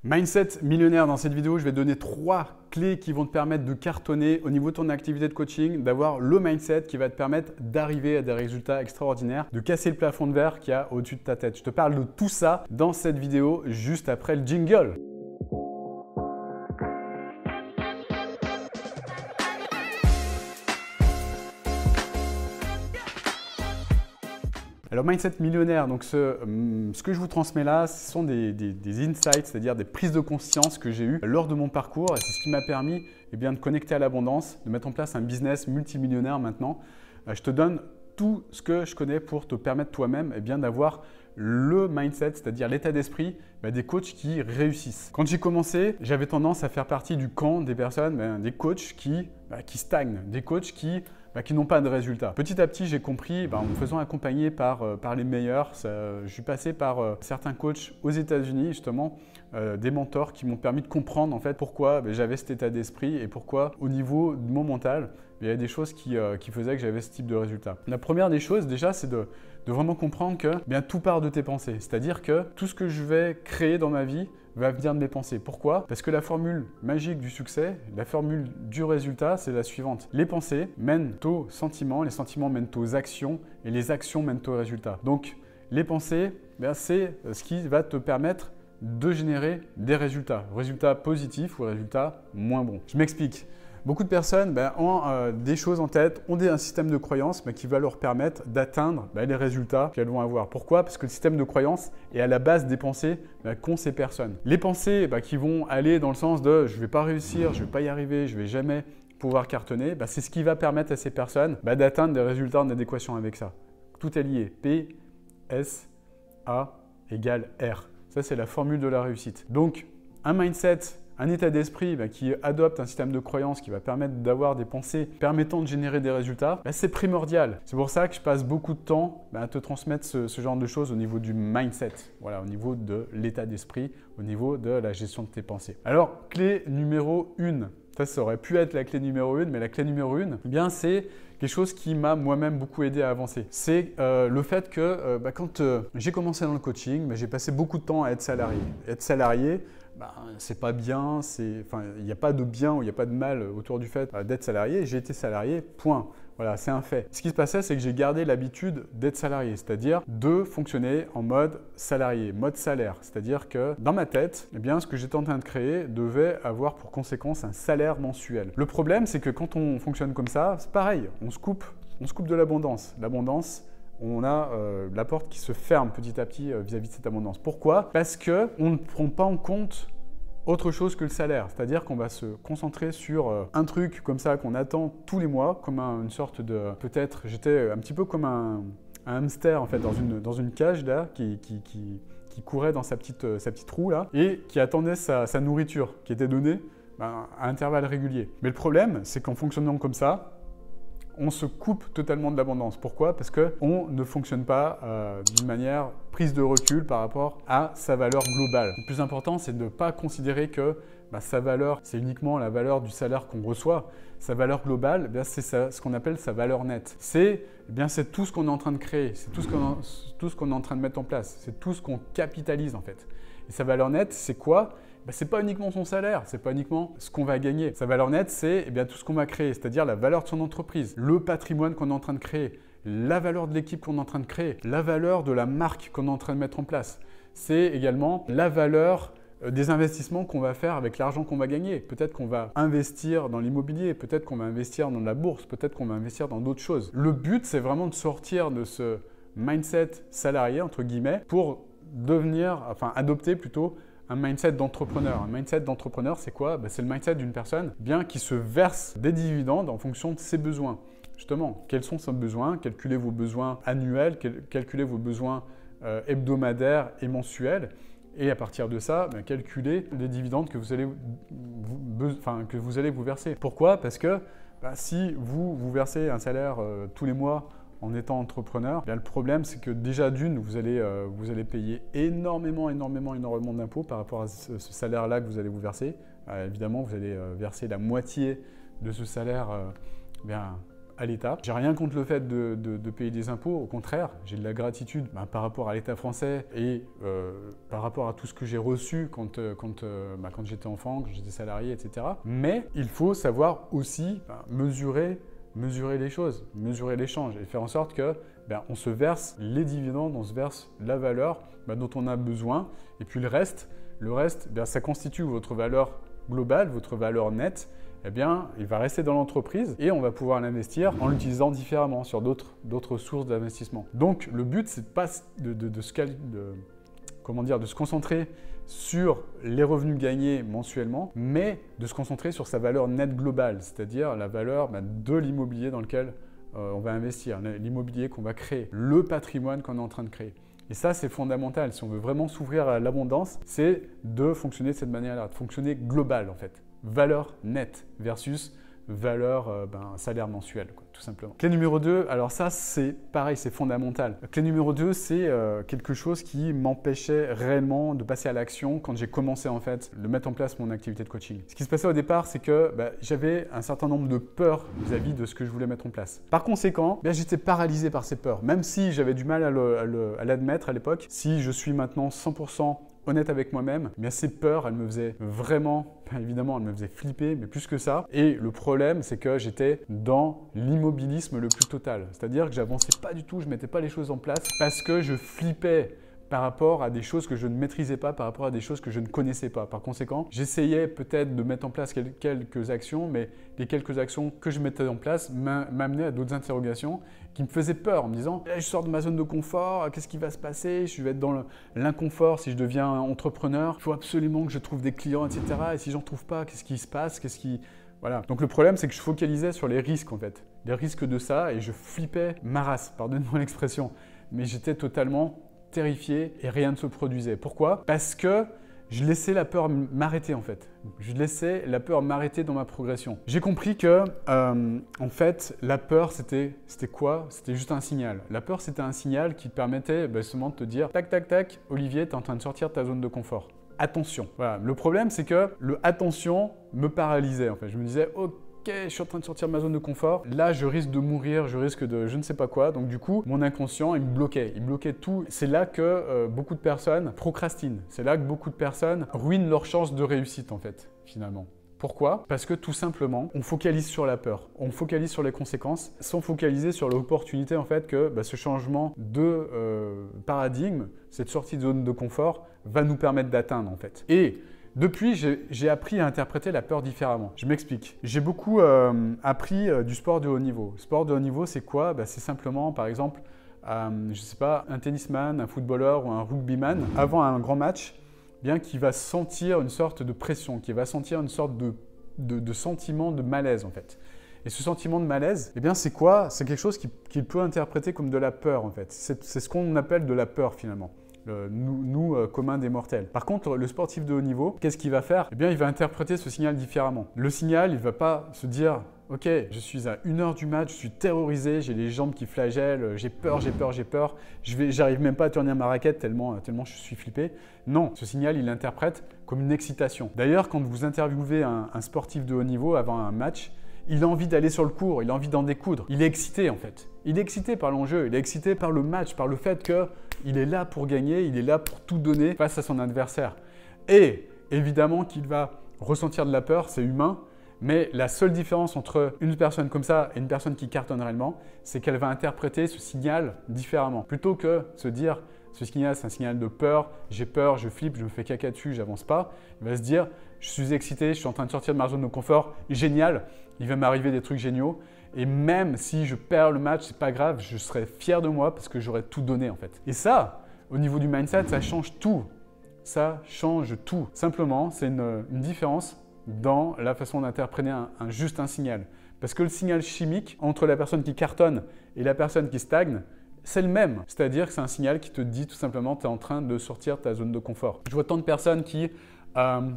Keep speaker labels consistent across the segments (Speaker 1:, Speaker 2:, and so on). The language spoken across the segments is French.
Speaker 1: Mindset millionnaire, dans cette vidéo, je vais te donner 3 clés qui vont te permettre de cartonner au niveau de ton activité de coaching, d'avoir le mindset qui va te permettre d'arriver à des résultats extraordinaires, de casser le plafond de verre qu'il y a au-dessus de ta tête. Je te parle de tout ça dans cette vidéo juste après le jingle. Alors, mindset millionnaire, donc ce que je vous transmets là, ce sont des insights, c'est-à-dire des prises de conscience que j'ai eues lors de mon parcours. Et c'est ce qui m'a permis de connecter à l'abondance, de mettre en place un business multimillionnaire maintenant. Je te donne tout ce que je connais pour te permettre toi-même d'avoir le mindset, c'est-à-dire l'état d'esprit des coachs qui réussissent. Quand j'ai commencé, j'avais tendance à faire partie du camp des personnes, des coachs qui stagnent, des coachs qui n'ont pas de résultats. Petit à petit, j'ai compris, en me faisant accompagner par les meilleurs, je suis passé par certains coachs aux États-Unis, justement, des mentors qui m'ont permis de comprendre en fait pourquoi j'avais cet état d'esprit et pourquoi au niveau de mon mental, il y avait des choses qui faisaient que j'avais ce type de résultat. La première des choses déjà, c'est de vraiment comprendre que tout part de tes pensées. C'est-à-dire que tout ce que je vais créer dans ma vie va venir de mes pensées. Pourquoi? Parce que la formule magique du succès, la formule du résultat, c'est la suivante. Les pensées mènent aux sentiments, les sentiments mènent aux actions et les actions mènent aux résultats. Donc, les pensées, c'est ce qui va te permettre de générer des résultats positifs ou résultats moins bons. Je m'explique. Beaucoup de personnes ont des choses en tête, ont un système de croyances qui va leur permettre d'atteindre les résultats qu'elles vont avoir. Pourquoi? Parce que le système de croyances est à la base des pensées qu'ont ces personnes. Les pensées qui vont aller dans le sens de « je ne vais pas réussir, je ne vais pas y arriver, je ne vais jamais pouvoir cartonner », c'est ce qui va permettre à ces personnes d'atteindre des résultats en adéquation avec ça. Tout est lié. P, S, A égale R. Ça, c'est la formule de la réussite. Donc, un mindset, un état d'esprit qui adopte un système de croyance qui va permettre d'avoir des pensées permettant de générer des résultats, c'est primordial. C'est pour ça que je passe beaucoup de temps à te transmettre ce genre de choses au niveau du mindset, voilà, au niveau de l'état d'esprit, au niveau de la gestion de tes pensées. Alors, clé numéro 1. Ça aurait pu être la clé numéro 1, mais la clé numéro 1, c'est quelque chose qui m'a moi-même beaucoup aidé à avancer. C'est le fait que quand j'ai commencé dans le coaching, j'ai passé beaucoup de temps à être salarié. Être salarié, c'est pas bien, il n'y a pas de bien ou il n'y a pas de mal autour du fait d'être salarié. J'ai été salarié, point. Voilà, c'est un fait. Ce qui se passait, c'est que j'ai gardé l'habitude d'être salarié, c'est-à-dire de fonctionner en mode salarié, mode salaire. C'est-à-dire que dans ma tête, ce que j'étais en train de créer devait avoir pour conséquence un salaire mensuel. Le problème, c'est que quand on fonctionne comme ça, c'est pareil, on se coupe de l'abondance. L'abondance, on a la porte qui se ferme petit à petit vis-à-vis de cette abondance. Pourquoi? Parce qu'on ne prend pas en compte autre chose que le salaire, c'est-à-dire qu'on va se concentrer sur un truc comme ça qu'on attend tous les mois, comme une sorte de… Peut-être, j'étais un petit peu comme un hamster en fait dans une cage là qui courait dans sa petite roue là et qui attendait sa nourriture qui était donnée à intervalles réguliers. Mais le problème, c'est qu'en fonctionnant comme ça, on se coupe totalement de l'abondance. Pourquoi? Parce qu'on ne fonctionne pas d'une manière prise de recul par rapport à sa valeur globale. Le plus important, c'est de ne pas considérer que sa valeur, c'est uniquement la valeur du salaire qu'on reçoit. Sa valeur globale, c'est ce qu'on appelle sa valeur nette. C'est tout ce qu'on est en train de créer, c'est tout ce qu'on est en train de mettre en place, c'est tout ce qu'on capitalise en fait. Et sa valeur nette, c'est quoi? Ce n'est pas uniquement son salaire, ce n'est pas uniquement ce qu'on va gagner. Sa valeur nette, c'est tout ce qu'on va créer, c'est-à-dire la valeur de son entreprise, le patrimoine qu'on est en train de créer, la valeur de l'équipe qu'on est en train de créer, la valeur de la marque qu'on est en train de mettre en place. C'est également la valeur des investissements qu'on va faire avec l'argent qu'on va gagner. Peut-être qu'on va investir dans l'immobilier, peut-être qu'on va investir dans la bourse, peut-être qu'on va investir dans d'autres choses. Le but, c'est vraiment de sortir de ce mindset salarié, entre guillemets, pour adopter plutôt un mindset d'entrepreneur. Un mindset d'entrepreneur, c'est quoi? C'est le mindset d'une personne qui se verse des dividendes en fonction de ses besoins. Justement, quels sont ses besoins? Calculez vos besoins annuels, calculez vos besoins hebdomadaires et mensuels. Et à partir de ça, calculez les dividendes que vous allez vous verser. Pourquoi? Parce que si vous versez un salaire tous les mois en étant entrepreneur, le problème, c'est que déjà d'une, vous allez payer énormément d'impôts par rapport à ce salaire-là que vous allez vous verser. Évidemment, vous allez verser la moitié de ce salaire à l'État. J'ai rien contre le fait de payer des impôts, au contraire, j'ai de la gratitude par rapport à l'État français et par rapport à tout ce que j'ai reçu quand j'étais enfant, quand j'étais salarié, etc. Mais il faut savoir aussi mesurer les choses, mesurer l'échange et faire en sorte que on se verse les dividendes, on se verse la valeur dont on a besoin. Et puis le reste, ça constitue votre valeur globale, votre valeur nette. Il va rester dans l'entreprise et on va pouvoir l'investir en l'utilisant différemment sur d'autres sources d'investissement. Donc le but, c'est pas de se concentrer sur les revenus gagnés mensuellement, mais de se concentrer sur sa valeur nette globale, c'est-à-dire la valeur de l'immobilier dans lequel on va investir, l'immobilier qu'on va créer, le patrimoine qu'on est en train de créer. Et ça, c'est fondamental. Si on veut vraiment s'ouvrir à l'abondance, c'est de fonctionner de cette manière-là, de fonctionner global en fait. Valeur nette versus valeur salaire mensuel, tout simplement. Clé numéro 2, alors ça c'est pareil, c'est fondamental. Clé numéro 2, c'est quelque chose qui m'empêchait réellement de passer à l'action quand j'ai commencé en fait de mettre en place mon activité de coaching. Ce qui se passait au départ, c'est que j'avais un certain nombre de peurs vis-à-vis de ce que je voulais mettre en place. Par conséquent, j'étais paralysé par ces peurs, même si j'avais du mal à l'admettre à l'époque. Si je suis maintenant 100% honnête avec moi-même, ces peurs, elles me faisaient vraiment, évidemment, elles me faisaient flipper, mais plus que ça. Et le problème, c'est que j'étais dans l'immobilisme le plus total. C'est-à-dire que j'avançais pas du tout, je mettais pas les choses en place parce que je flippais par rapport à des choses que je ne maîtrisais pas, par rapport à des choses que je ne connaissais pas. Par conséquent, j'essayais peut-être de mettre en place quelques actions, mais les quelques actions que je mettais en place m'amenaient à d'autres interrogations qui me faisaient peur en me disant « Je sors de ma zone de confort, qu'est-ce qui va se passer? Je vais être dans l'inconfort si je deviens entrepreneur. Il faut absolument que je trouve des clients, etc. Et si j'en trouve pas, qu'est-ce qui se passe? Voilà. Donc le problème, c'est que je focalisais sur les risques en fait. Les risques de ça et je flippais ma race, pardonne-moi l'expression. Mais j'étais totalement terrifié et rien ne se produisait. Pourquoi? Parce que je laissais la peur m'arrêter en fait. Je laissais la peur m'arrêter dans ma progression. J'ai compris que en fait, la peur c'était quoi? C'était juste un signal. La peur c'était un signal qui te permettait justement de te dire tac tac tac, Olivier, tu es en train de sortir de ta zone de confort. Attention. Voilà. Le problème c'est que le attention me paralysait en fait. Je me disais ok, je suis en train de sortir de ma zone de confort, là je risque de mourir, je risque de je ne sais pas quoi. Donc du coup, mon inconscient, il me bloquait tout. C'est là que beaucoup de personnes procrastinent. C'est là que beaucoup de personnes ruinent leur chance de réussite en fait, finalement. Pourquoi? Parce que tout simplement, on focalise sur la peur, on focalise sur les conséquences, sans focaliser sur l'opportunité en fait que ce changement de paradigme, cette sortie de zone de confort, va nous permettre d'atteindre en fait. Et depuis, j'ai appris à interpréter la peur différemment. Je m'explique. J'ai beaucoup appris du sport de haut niveau. Sport de haut niveau, c'est quoi? C'est simplement, par exemple, je ne sais pas, un tennisman, un footballeur ou un rugbyman, avant un grand match, qui va sentir une sorte de pression, qui va sentir une sorte de sentiment de malaise en fait. Et ce sentiment de malaise, c'est quoi? C'est quelque chose qu'il peut interpréter comme de la peur en fait. C'est ce qu'on appelle de la peur finalement. Nous communs des mortels. Par contre, le sportif de haut niveau, qu'est-ce qu'il va faire? Il va interpréter ce signal différemment. Le signal, il ne va pas se dire « Ok, je suis à 1 heure du match, je suis terrorisé, j'ai les jambes qui flagellent, j'ai peur, j'arrive même pas à tenir ma raquette tellement je suis flippé. » Non, ce signal, il l'interprète comme une excitation. D'ailleurs, quand vous interviewez un sportif de haut niveau avant un match, il a envie d'aller sur le court, il a envie d'en découdre. Il est excité en fait. Il est excité par l'enjeu, il est excité par le match, par le fait qu'il est là pour gagner, il est là pour tout donner face à son adversaire. Et évidemment qu'il va ressentir de la peur, c'est humain, mais la seule différence entre une personne comme ça et une personne qui cartonne réellement, c'est qu'elle va interpréter ce signal différemment. Plutôt que se dire ce signal, c'est un signal de peur, j'ai peur, je flippe, je me fais caca dessus, j'avance pas. Il va se dire, je suis excité, je suis en train de sortir de ma zone de confort, génial, il va m'arriver des trucs géniaux. Et même si je perds le match, c'est pas grave, je serai fier de moi parce que j'aurai tout donné en fait. Et ça, au niveau du mindset, ça change tout. Ça change tout. Simplement, c'est une différence dans la façon d'interpréter juste un signal. Parce que le signal chimique entre la personne qui cartonne et la personne qui stagne, c'est le même. C'est-à-dire que c'est un signal qui te dit tout simplement que tu es en train de sortir de ta zone de confort. Je vois tant de personnes qui,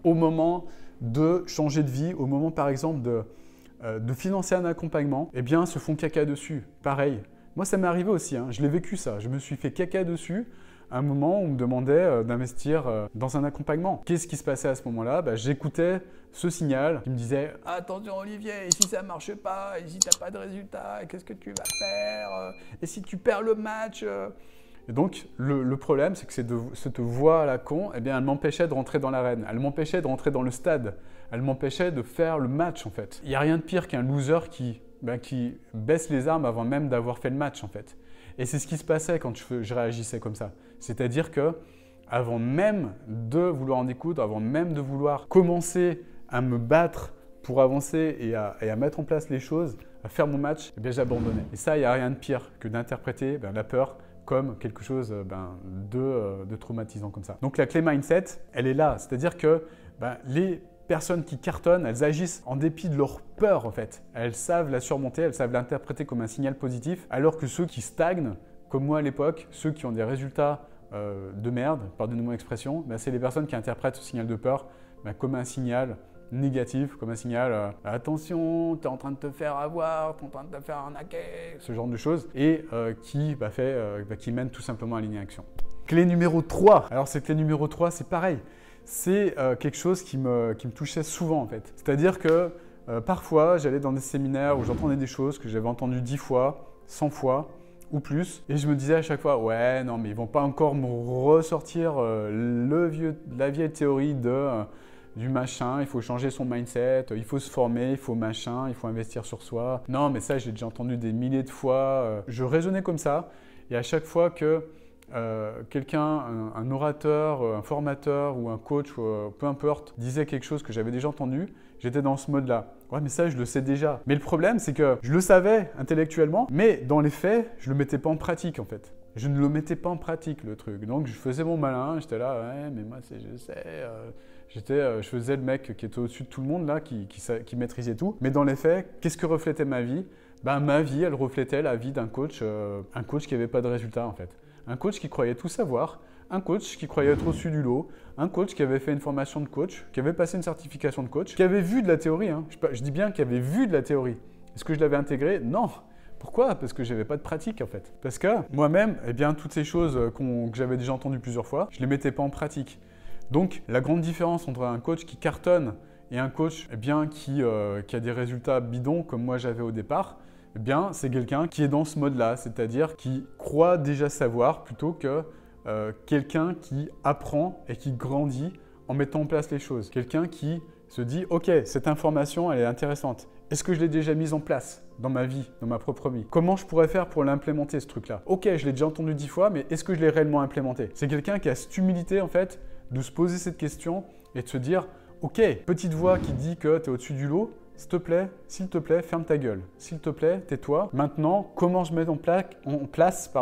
Speaker 1: au moment de changer de vie, au moment par exemple de financer un accompagnement, se font caca dessus. Pareil. Moi, ça m'est arrivé aussi. Je l'ai vécu ça. Je me suis fait caca dessus à un moment où on me demandait d'investir dans un accompagnement. Qu'est-ce qui se passait à ce moment-là? J'écoutais ce signal qui me disait « Attention Olivier, et si ça ne marche pas, et si tu n'as pas de résultat, qu'est-ce que tu vas faire? Et si tu perds le match ?» Et donc, le problème, c'est que cette voix à la con, eh bien, elle m'empêchait de rentrer dans l'arène, elle m'empêchait de rentrer dans le stade, elle m'empêchait de faire le match en fait. Il n'y a rien de pire qu'un loser qui baisse les armes avant même d'avoir fait le match en fait. Et c'est ce qui se passait quand je réagissais comme ça. C'est-à-dire que avant même de vouloir en découdre, avant même de vouloir commencer à me battre pour avancer et à mettre en place les choses, à faire mon match, eh bien, j'abandonnais. Et ça, il n'y a rien de pire que d'interpréter la peur comme quelque chose de traumatisant comme ça. Donc la clé mindset, elle est là. C'est-à-dire que les personnes qui cartonnent, elles agissent en dépit de leur peur en fait. Elles savent la surmonter, elles savent l'interpréter comme un signal positif, alors que ceux qui stagnent, comme moi à l'époque, ceux qui ont des résultats de merde, pardonnez-moi l'expression, c'est les personnes qui interprètent ce signal de peur comme un signal négatif, comme un signal attention, tu es en train de te faire avoir, tu es en train de te faire arnaquer, ce genre de choses, et qui mène tout simplement à l'inaction. Clé numéro 3. Alors cette clé numéro 3, c'est pareil. C'est quelque chose qui me touchait souvent en fait. C'est-à-dire que parfois, j'allais dans des séminaires où j'entendais des choses que j'avais entendues 10 fois, 100 fois ou plus, et je me disais à chaque fois, ouais, non, mais ils vont pas encore me ressortir la vieille théorie du machin, il faut changer son mindset, il faut se former, il faut machin, il faut investir sur soi. Non, mais ça, j'ai déjà entendu des milliers de fois. Je raisonnais comme ça, et à chaque fois que quelqu'un, un orateur, un formateur ou un coach, peu importe, disait quelque chose que j'avais déjà entendu, j'étais dans ce mode-là. Ouais, mais ça, je le sais déjà. Mais le problème, c'est que je le savais intellectuellement, mais dans les faits, je ne le mettais pas en pratique en fait. Je ne le mettais pas en pratique, le truc. Donc, je faisais mon malin, j'étais là, ouais, mais moi, je sais. Je faisais le mec qui était au-dessus de tout le monde, là, qui maîtrisait tout. Mais dans les faits, qu'est-ce que reflétait ma vie? Ma vie, elle reflétait la vie d'un coach qui n'avait pas de résultat, en fait. Un coach qui croyait tout savoir, un coach qui croyait être au-dessus du lot, un coach qui avait fait une formation de coach, qui avait passé une certification de coach, qui avait vu de la théorie. Hein. Je dis bien qu'il avait vu de la théorie. Est-ce que je l'avais intégrée? Non. Pourquoi? Parce que je n'avais pas de pratique en fait. Parce que moi-même, toutes ces choses que j'avais déjà entendues plusieurs fois, je ne les mettais pas en pratique. Donc, la grande différence entre un coach qui cartonne et un coach qui a des résultats bidons comme moi j'avais au départ, c'est quelqu'un qui est dans ce mode-là, c'est-à-dire qui croit déjà savoir plutôt que quelqu'un qui apprend et qui grandit en mettant en place les choses. Quelqu'un qui se dit « Ok, cette information, elle est intéressante. Est-ce que je l'ai déjà mise en place dans ma vie, dans ma propre vie? Comment je pourrais faire pour l'implémenter, ce truc-là? Ok, je l'ai déjà entendu 10 fois, mais est-ce que je l'ai réellement implémenté? » C'est quelqu'un qui a cette humilité, en fait, de se poser cette question et de se dire « Ok, petite voix qui dit que tu es au-dessus du lot, s'il te plaît, ferme ta gueule. S'il te plaît, tais-toi. Maintenant, comment je mets en place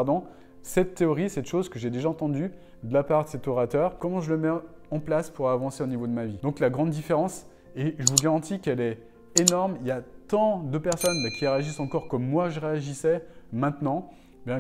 Speaker 1: cette théorie, cette chose que j'ai déjà entendue de la part de cet orateur, comment je le mets en place pour avancer au niveau de ma vie? » Donc la grande différence, et je vous garantis qu'elle est énorme, il y a tant de personnes qui réagissent encore comme moi je réagissais maintenant,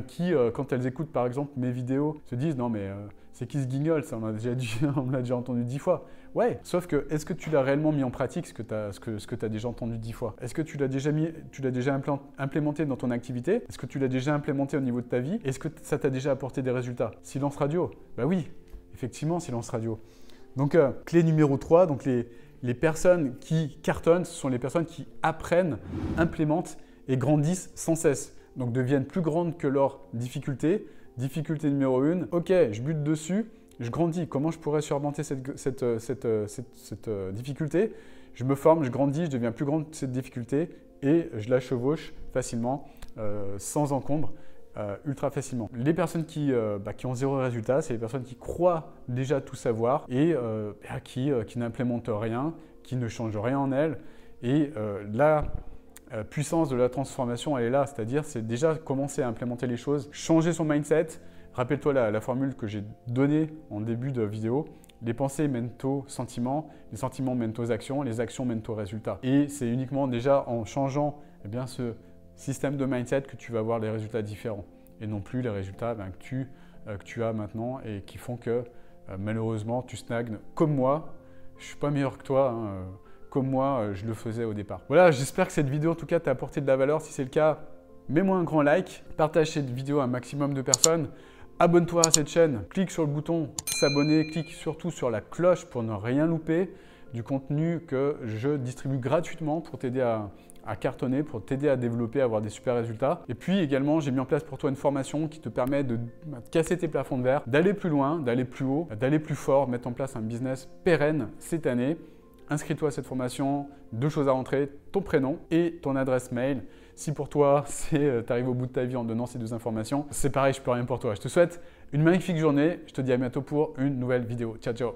Speaker 1: qui, quand elles écoutent par exemple mes vidéos, se disent « Non mais c'est qui ce guignol, ça on l'a déjà entendu 10 fois. » Ouais, sauf que est-ce que tu l'as réellement mis en pratique ce que tu as déjà entendu 10 fois? Est-ce que tu l'as déjà implémenté dans ton activité? Est-ce que tu l'as déjà implémenté au niveau de ta vie? Est-ce que ça t'a déjà apporté des résultats? Silence radio? Bah oui, effectivement, silence radio. Donc, clé numéro 3, donc les personnes qui cartonnent, ce sont les personnes qui apprennent, implémentent et grandissent sans cesse. Donc, deviennent plus grandes que leurs difficultés. Difficulté numéro 1, ok, je bute dessus, je grandis. Comment je pourrais surmonter cette difficulté? Je me forme, je grandis, je deviens plus grande que cette difficulté et je la chevauche facilement, sans encombre, ultra facilement. Les personnes qui ont zéro résultat, c'est les personnes qui croient déjà tout savoir et qui n'implémentent rien, qui ne changent rien en elles. Et la puissance de la transformation, elle est là, c'est-à-dire c'est déjà commencer à implémenter les choses, changer son mindset. Rappelle-toi la formule que j'ai donnée en début de vidéo. Les pensées mènent aux sentiments, les sentiments mènent aux actions, les actions mènent aux résultats. Et c'est uniquement déjà en changeant ce système de mindset que tu vas avoir des résultats différents et non plus les résultats que tu as maintenant et qui font que malheureusement tu stagnes comme moi. Je ne suis pas meilleur que toi, hein, comme moi je le faisais au départ. Voilà, j'espère que cette vidéo en tout cas t'a apporté de la valeur. Si c'est le cas, mets-moi un grand like, partage cette vidéo à un maximum de personnes. Abonne-toi à cette chaîne, clique sur le bouton s'abonner, clique surtout sur la cloche pour ne rien louper du contenu que je distribue gratuitement pour t'aider à cartonner, pour t'aider à développer, à avoir des super résultats. Et puis également, j'ai mis en place pour toi une formation qui te permet de casser tes plafonds de verre, d'aller plus loin, d'aller plus haut, d'aller plus fort, mettre en place un business pérenne cette année. Inscris-toi à cette formation, 2 choses à rentrer, ton prénom et ton adresse mail. Si pour toi, tu arrives au bout de ta vie en donnant ces 2 informations, c'est pareil, je peux rien pour toi. Je te souhaite une magnifique journée. Je te dis à bientôt pour une nouvelle vidéo. Ciao, ciao.